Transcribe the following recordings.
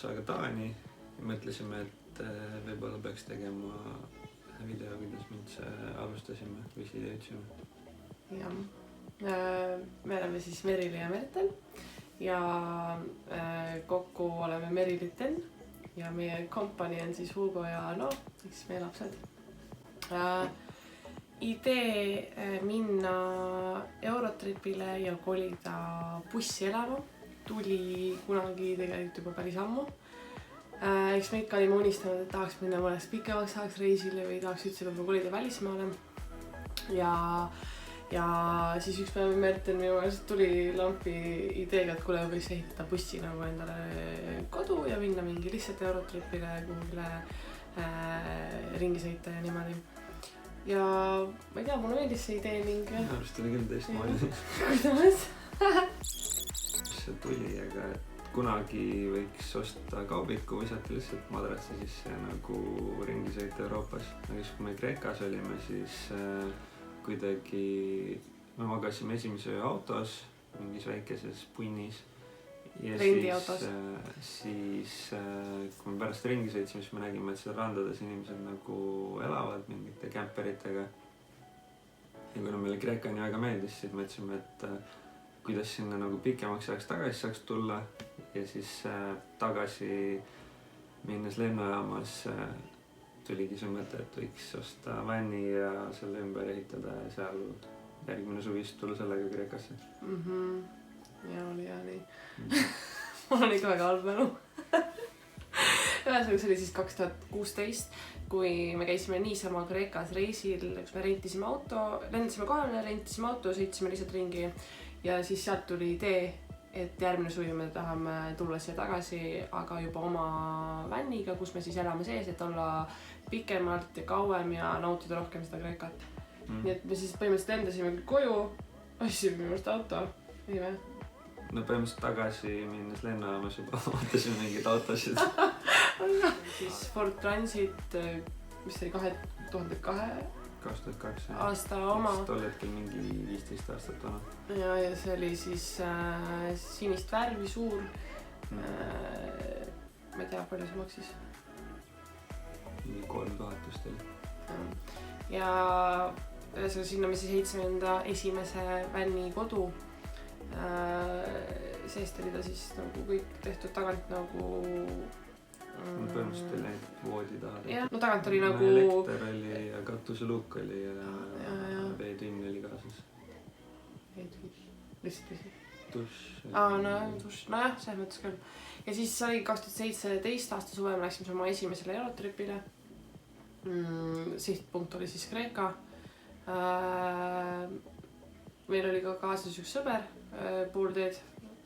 otsaga Taani ja mõtlesime, et võib-olla peaks tegema video, kuidas me üldse alustasime või siia jõudsime. Jah, me oleme siis Merili ja Mertel ja kokku oleme Meriliten ja meie kompani on siis Hugo ja Alo, siis meie lapsed. Idee minna Eurotripile ja kolida bussi elama tuli kunagi tegelikult juba päris ammu. Eks me ikka olime unistanud, et tahaks minna mõneks pikemaks ajaks reisile või tahaks üldse võib-olla kolida välismaale. Ja siis üks päev Mertel minu meelest tuli lampi ideega, et kuule võiks ehitada bussi nagu endale kodu ja minna mingi lihtsalt Eurotripile kuhugile ringi sõita ja niimoodi. Ja ma ei tea, mulle meeldis see idee ning... Minu arust oli küll teistmoodi. Kuidas? See tuli, aga kunagi võiks osta kaubiku, visata lihtsalt madratsi sisse ja nagu ringi sõita Euroopas. Aga siis, kui me Kreekas olime, siis kuidagi me magasime esimese öö autos, mingis väikeses punnis. Ja rendiautos. Siis kui me pärast ringi sõitsime, siis me nägime, et seal randades inimesed nagu elavad mingite kämperitega. Ja kuna meile Kreeka nii väga meeldis, siis mõtlesime, et kuidas sinna nagu pikemaks ajaks tagasi saaks tulla. Ja siis tagasi minnes lennujaamas tuligi see mõte, et võiks osta vanni ja selle ümber ehitada ja seal järgmine suvist tulla sellega Kreekasse. Ja oli ja nii. Mul on ikka väga halb mälu. Ühesõnaga see oli siis 2016, kui me käisime niisama Kreekas reisil, kus me rentisime auto, lendasime kohale, rentisime auto, sõitsime lihtsalt ringi ja siis sealt tuli idee, et järgmine suvi me tahame tulla siia tagasi, aga juba oma vänniga, kus me siis elame sees, et olla pikemalt ja kauem ja nautida rohkem seda Kreekat. Nii et me siis põhimõtteliselt lendasime koju, asjime minu auto, ei või? No põhimõtteliselt tagasi minnes lennujaamas juba ootasime mingid autosid. Siis Ford Transit, mis oli 2002 aasta oma. Tol hetkel mingi 15 aastat vana. Ja see oli siis sinist värvi suur. Ma ei tea, palju see maksis. Mingi 3000 vist oli. Ja sinna me siis heitsime enda esimese vänni kodu. Seest oli ta siis nagu kõik tehtud tagant nagu... Põhimõtteliselt oli näinud voodi taha. Jah, no tagant oli nagu... Elekter oli ja katuseluuk oli ja veetünn oli kaasas. Lihtsalt visi. Duš. Duš, nojah, selles mõttes küll. Ja siis oli 2017 aasta suve, me läksime oma esimesele Eurotripile. Sihtpunkt oli siis Kreeka. Meil oli ka kaasas üks sõber, pool teed.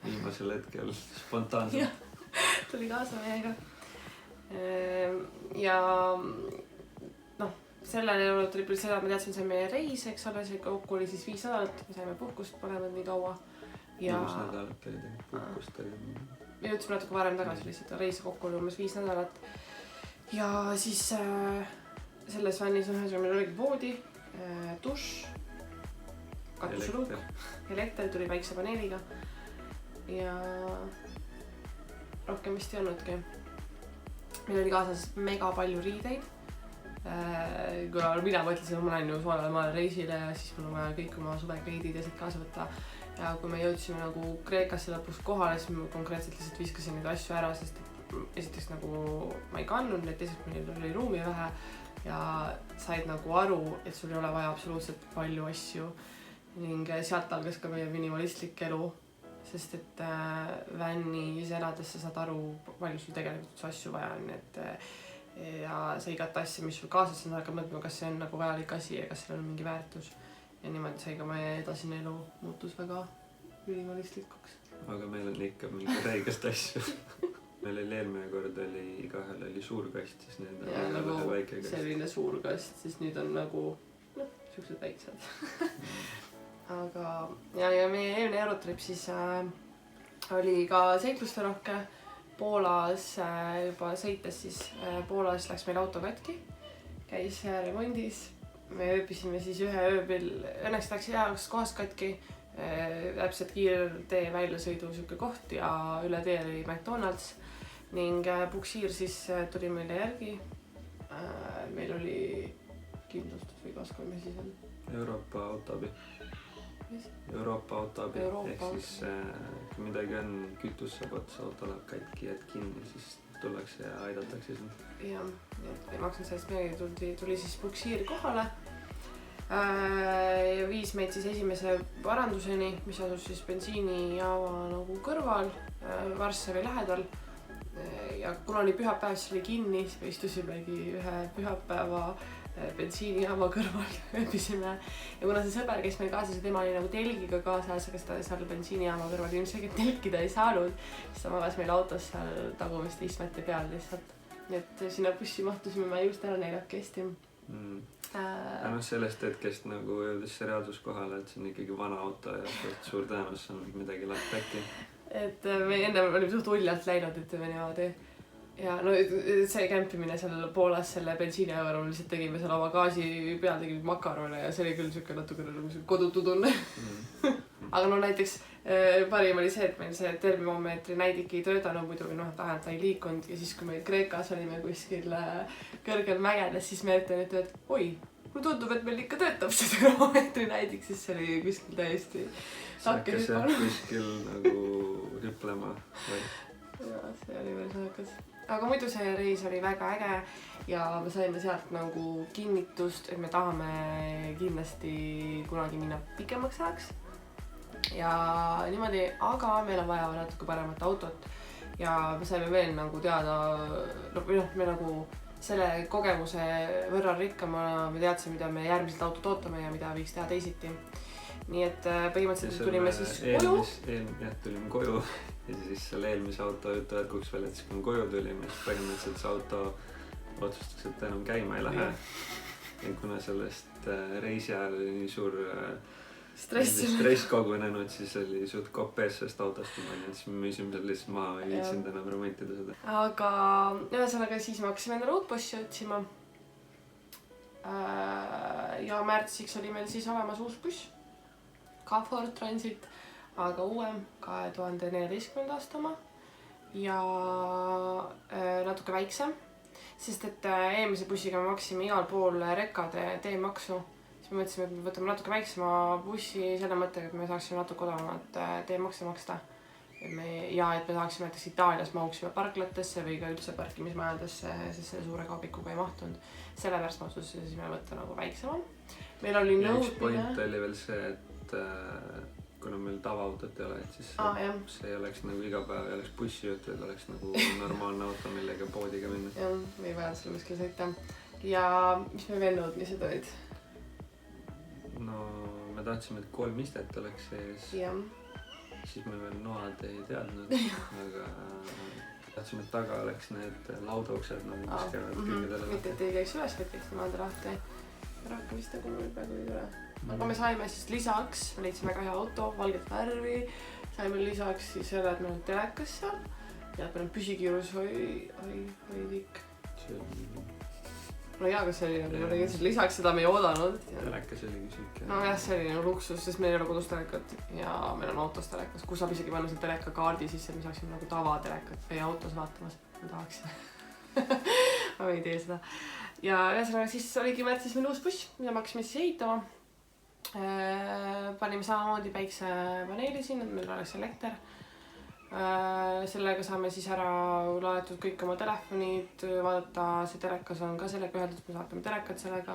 Viimasel hetkel spontaanselt. Tuli kaasa meiega. Ja sellel Eurotripil seda me teadsime, see on meie reis, eks ole, see kokku oli siis 5 nädalat, me saime puhkust panevad nii kaua. 5 nädalat oli puhkust oli. Me jõudsime natuke varem tagasi lihtsalt, reis kokku oli umbes 5 nädalat. Ja siis selles vännis meil oligi voodi, duš, katuseluuk, elekter tuli väikse paneeliga ja rohkem vist ei olnudki. Meil oli kaasas mega palju riideid. Kuna mina mõtlesin, et ma lähen ju soolele maale reisile ja siis mul on vaja kõik oma suvekleidid ja siit kaasa võtta. Ja kui me jõudsime nagu Kreekasse lõpuks kohale, siis ma konkreetselt lihtsalt viskasin neid asju ära, sest esiteks nagu ma ei kandnud neid, teiseks meil oli ruumi vähe ja said nagu aru, et sul ei ole vaja absoluutselt palju asju. Ning sealt algas ka meie minimalistlik elu, sest et vännis elades sa saad aru, palju sul tegelikult asju vaja on, ja sa igat asja, mis sul kaasas on, hakkab mõtlema, kas see on nagu vajalik asi ja kas seal on mingi väärtus. Ja niimoodi sai ka meie edasine elu muutus väga minimalistlikuks. Aga meil on ikka mingi räigest asju. Meil oli eelmine kord, igahel oli suur kast, siis need on nagu väike kast. Selline suur kast, siis nüüd on nagu siuksed väiksed. Aga ja meie eelmine Eurotrip siis oli ka seikluste rohke. Poolas juba sõites siis Poolas läks meil auto katki, käis remondis. Me ööpisime siis ühe ööbil, õnneks läks heaks kohast katki, täpselt kiirtee väljasõidu siuke koht ja üle tee oli McDonald's. ning Puksiir siis tuli meile järgi. Meil oli kindlustus või kasko, mis siis on? Euroopa autoabi. Ehk siis kui midagi on, kütus saab otsa, auto läheb katki, jääd kinni, siis tullakse ja aidatakse sind. Jah, ei maksnud sellest midagi, tuli siis Puksiir kohale. Viis meid siis esimese paranduseni, mis asus siis bensiinijaama nagu kõrval, Varssavi lähedal. Ja kuna oli pühapäev, siis oli kinni, siis me istusimegi ühe pühapäeva bensiinijaama kõrval, ööbisime. Ja kuna see sõber, kes meil kaasas, tema oli nagu telgiga kaasas, aga seda seal bensiinijaama kõrval ilmselgelt telkida ei saanud, siis ta magas meil autos seal tagumiste istmete peal lihtsalt. Nii et sinna bussi mahtusime me just ära neljakesti. Sellest hetkest nagu jõudes see reaalsus kohale, et see on ikkagi vana auto ja suur tõenäosus on midagi läht äkki. Et me enne olime suht uljalt läinud, ütleme niimoodi. Ja no see kämpimine seal Poolas selle bensiinijaama lihtsalt tegime seal oma gaasi peal, tegime makarone ja see oli küll siuke natuke nagu kodutu tunne. Aga no näiteks parim oli see, et meil see termomeetri näidik ei töötanud, muidu vähemalt ta ei liikunud ja siis kui me Kreekas olime kuskil kõrgel mägedes, siis me ütlen, et oi, mulle tundub, et meil ikka töötab see termomeetri näidik, siis see oli kuskil täiesti hakkas jah kuskil nagu hüplema või? Jaa, see oli veel saakas. Aga muidu see reis oli väga äge ja me saime sealt nagu kinnitust, et me tahame kindlasti kunagi minna pikemaks ajaks. Ja niimoodi, aga meil on vaja natuke paremat autot ja me saime veel nagu teada, me nagu selle kogemuse võrra rikkama me teadsime, mida me järgmiselt autot ootame ja mida võiks teha teisiti. Nii et põhimõtteliselt tulime siis koju. Tulime koju ja siis selle eelmise auto jutu jätkuks veel, et siis kui koju tulime, siis põhimõtteliselt see auto otsustas, et enam käima ei lähe. Ja kuna sellest reisi ajal oli nii suur stress kogunenud, siis oli suht kopees sellest autost ja siis me müüsime seal lihtsalt maha ja viiksinud enam remontida seda. Aga ühesõnaga siis me hakkasime endale uut bussi otsima. Ja märtsiks oli meil siis olemas uus buss. Ka Ford Transit, aga uuem 2014. aasta oma ja natuke väiksem, sest et eelmise bussiga me maksime igal pool rekkade teemaksu. Siis me mõtlesime, et me võtame natuke väiksema bussi selle mõttega, et me saaksime natuke odavamat teemakse maksta. Ja et me saaksime näiteks Itaalias mahuksime parklatesse või ka üldse parkimismajadesse, sest selle suure kaabikuga ei mahtunud. Sellepärast me otsustasime võtta nagu väiksema. Meil oli nõudmine. Üks point oli veel see, et kuna meil tavaautot ei ole, et siis see ei oleks nagu iga päev ei oleks bussijutt, et oleks nagu normaalne auto, millega poodiga minna. Jah, me ei vaja selle kuskil sõita. Ja mis me veel nõudmised olid? No me tahtsime, et 3 istet oleks sees. Jah. Siis me veel noad ei teadnud, aga tahtsime, et taga oleks need laudauksed nagu mis käivad kõigedele. Mitte, et ei käiks üles, vaid käiks niimoodi lahti. Rohkem vist nagu meil praegu ei tule. Aga me saime siis lisaks, me leidsime väga hea auto, valget värvi. Saime lisaks siis selle, et meil on telekas seal. Ja et meil on püsikiirus hoidik. No jaa, kas see oli lisaks seda me ei oodanud. Telekas oli küsik. No jah, see oli luksus, sest meil ei ole kodus telekat ja meil on autos telekas, kus saab isegi panna selle teleka kaardi sisse, et me saaksime nagu tavatelekat või autos vaatamas. Ma tahaks. Ma ei tee seda. Ja ühesõnaga siis oligi märtsis meil uus buss, mida me hakkasime siis ehitama. Panime samamoodi päiksepaneeli siin, et meil oleks elekter. Sellega saame siis ära laetud kõik oma telefonid, vaadata see telekas on ka sellega üheldud, me saatame telekat sellega.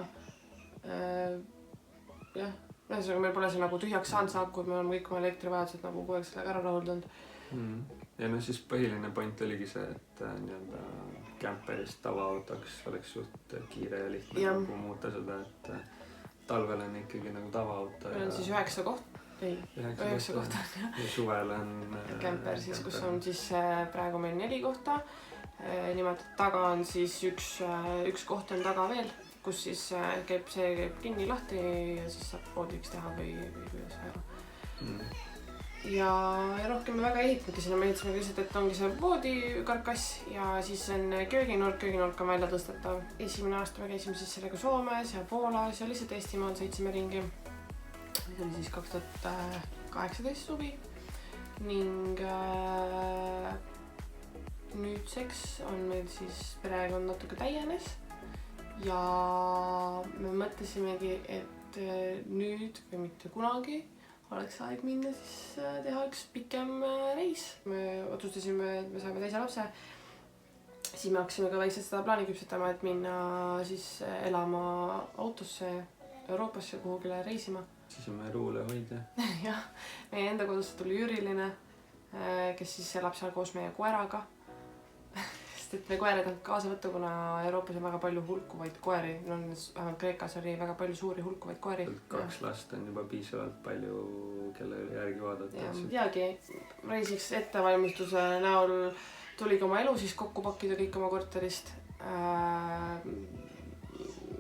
Jah, ühesõnaga meil pole see nagu tühjaks saanud see aku, et me oleme kõik oma elektrivajadused nagu kogu aeg sellega ära rahuldanud. Ja no siis põhiline point oligi see, et nii-öelda camperist tavaautoks oleks suht kiire ja lihtne nagu muuta seda, et talvel on ikkagi nagu tavaauto. Meil on siis 9 kohta. Ei, 9 kohta. Ja suvel on camper siis, kus on siis praegu meil 4 kohta. Nimelt taga on siis üks koht on taga veel, kus siis käib kinni lahti ja siis saab poodiks teha või kuidas väga. Ja rohkem me väga ehitnudki sinna, me ehitasime lihtsalt, et ongi see voodikarkass ja siis on kööginurk on välja tõstetav. Esimene aasta me käisime siis sellega Soomes ja Poolas ja lihtsalt Eestimaal sõitsime ringi. See oli siis 2018 suvi ning nüüdseks on meil siis perekond natuke täienes ja me mõtlesimegi, et nüüd või mitte kunagi oleks aeg minna siis teha üks pikem reis. Me otsustasime, et me saame teise lapse. Siis me hakkasime ka väikselt seda plaani küpsetama, et minna siis elama autosse Euroopasse kuhugile reisima. Siis on meie Ruule hoidja. Jah, meie enda kodusse tuli Jüriline, kes siis elab seal koos meie koeraga. Sest et me koera ei tahtnud kaasa võtta, kuna Euroopas on väga palju hulkuvaid koeri. Vähemalt Kreekas oli väga palju suuri hulkuvaid koeri. 2 last on juba piisavalt palju, kelle järgi vaadata. Midagi reisiks ettevalmistuse näol tuligi oma elu siis kokku pakkida kõik oma korterist.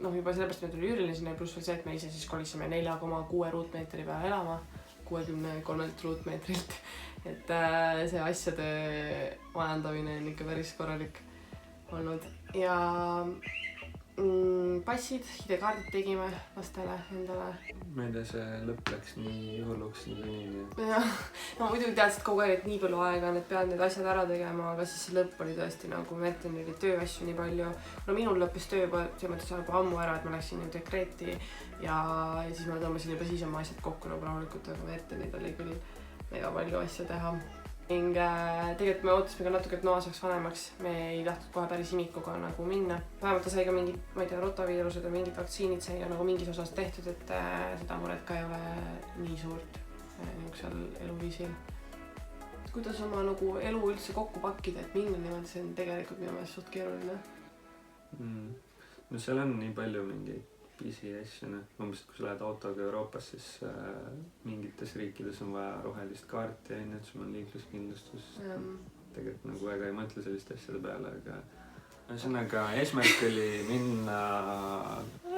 Juba sellepärast me tuli Jüriline sinna, pluss veel see, et me ise siis kolisime 4,6 ruutmeetri peale elama 63 ruutmeetrilt. Et see asjade majandamine on ikka päris korralik olnud. Ja passid, ID-kaardid tegime lastele endale. Ma ei tea, see lõpp läks nii hulluks nii. Jah, no muidugi teadsid kogu aeg, et nii palju aega, et pead need asjad ära tegema, aga siis see lõpp oli tõesti nagu Mertenil oli tööasju nii palju. No minul lõppes töö juba ammu ära, et ma läksin dekreeti ja siis ma tõmbasin juba siis oma asjad kokku nagu rahulikult, aga Mertenil oli küll mega palju asju teha. Ning tegelikult me ootasime ka natuke, et Noa saaks vanemaks. Me ei tahtnud kohe päris imikuga nagu minna. Vähemalt ta sai ka mingid, ma ei tea, rotaviirused ja mingid vaktsiinid sai nagu mingis osas tehtud, et seda muret ka ei ole nii suurt niisugusel eluviisil. Kuidas oma nagu elu üldse kokku pakkida, et minna niimoodi, see on tegelikult minu meelest suht keeruline. No seal on nii palju mingeid pisiasju. Umbes, kui sa lähed autoga Euroopas, siis mingites riikides on vaja rohelist kaarti, et sul on liikluskindlustus. Tegelikult nagu väga ei mõtle selliste asjade peale, aga ühesõnaga eesmärk oli minna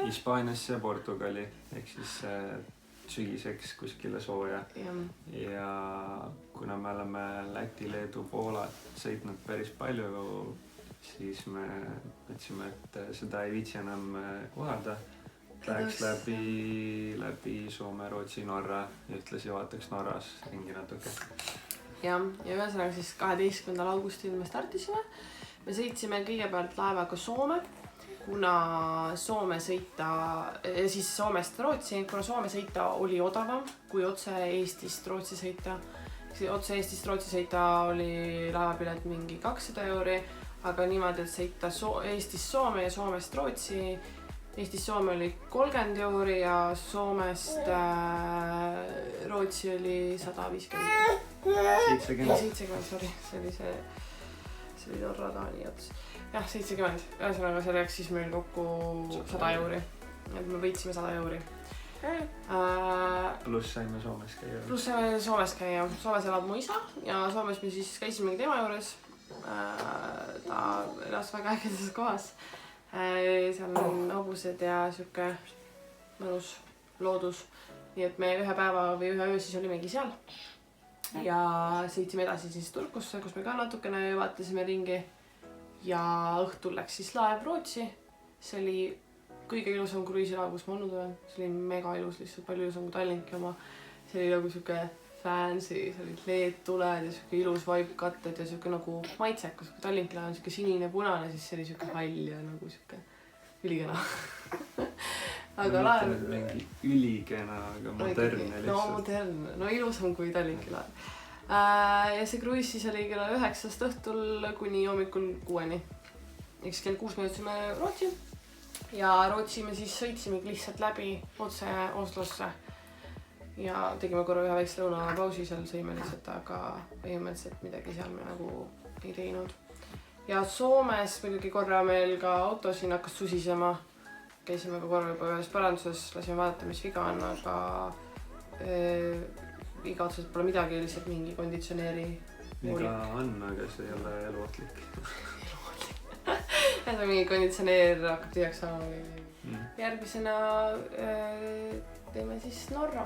Hispaaniasse ja Portugali ehk siis sügiseks kuskile sooja. Ja kuna me oleme Läti, Leedu, Poolat sõitnud päris palju, siis me mõtlesime, et seda ei viitsi enam kohada. Läheks läbi Soome, Rootsi, Norra ja ühtlasi vaataks Norras ringi natuke. Ja ühesõnaga siis 12. augustil me startisime. Me sõitsime kõigepealt laevaga Soome, kuna Soome sõita, ja siis Soomest Rootsi, kuna Soome sõita oli odavam kui otse Eestist Rootsi sõita. Otse Eestist Rootsi sõita oli laevapilet mingi 200 €, aga niimoodi, et sõita Eestist Soome ja Soomest Rootsi. Eestis Soome oli 30 € ja Soomest Rootsi oli 150. 70, sorry. See oli Norra Taani ots. Jah, 70. Ühesõnaga see läks siis meil kokku 100 €. Et me võitsime 100 €. Pluss saime Soomes käia. Soomes elab mu isa ja Soomes me siis käisimegi tema juures. Ta elas väga ägedas kohas. Seal on hobused ja siuke mõnus loodus. Nii et me ühe päeva või ühe öö siis olimegi seal. Ja sõitsime edasi siis Turkusse, kus me ka natukene vaatasime ringi. Ja õhtul läks siis laev Rootsi. See oli kõige ilusam kruiisilaev, kus ma olnud olen. See oli mega ilus, lihtsalt palju ilusam kui Tallinki oma. See oli nagu siuke fancy, see olid LED-tuled ja siuke ilus vaibkatted ja siuke nagu maitsekas. Kui Tallinki laev on siuke sinine punane, siis see oli siuke hall ja nagu siuke ülikena. Aga laev... Mingi ülikena, aga modernne lihtsalt. No modernne, no ilusam kui Tallinki laev. Ja see kruiis siis oli kella 9 õhtul kuni hommikul 6-ni. Eks kell 6 me jõudsime Rootsi. Ja Rootsi me siis sõitsimegi lihtsalt läbi otse Oslosse. Ja tegime korra ühe väikse lõunapausi, seal sõime lihtsalt, aga põhimõtteliselt midagi seal me nagu ei teinud. Ja Soomes muidugi korra meil ka auto siin hakkas susisema. Käisime ka korra juba ühes paranduses, lasime vaadata, mis viga on, aga iga otseselt pole midagi, lihtsalt mingi konditsioneeri. Viga on, aga see ei ole eluohtlik. See on mingi konditsioneer hakkab tühjaks saama. Järgmisena teeme siis Norra.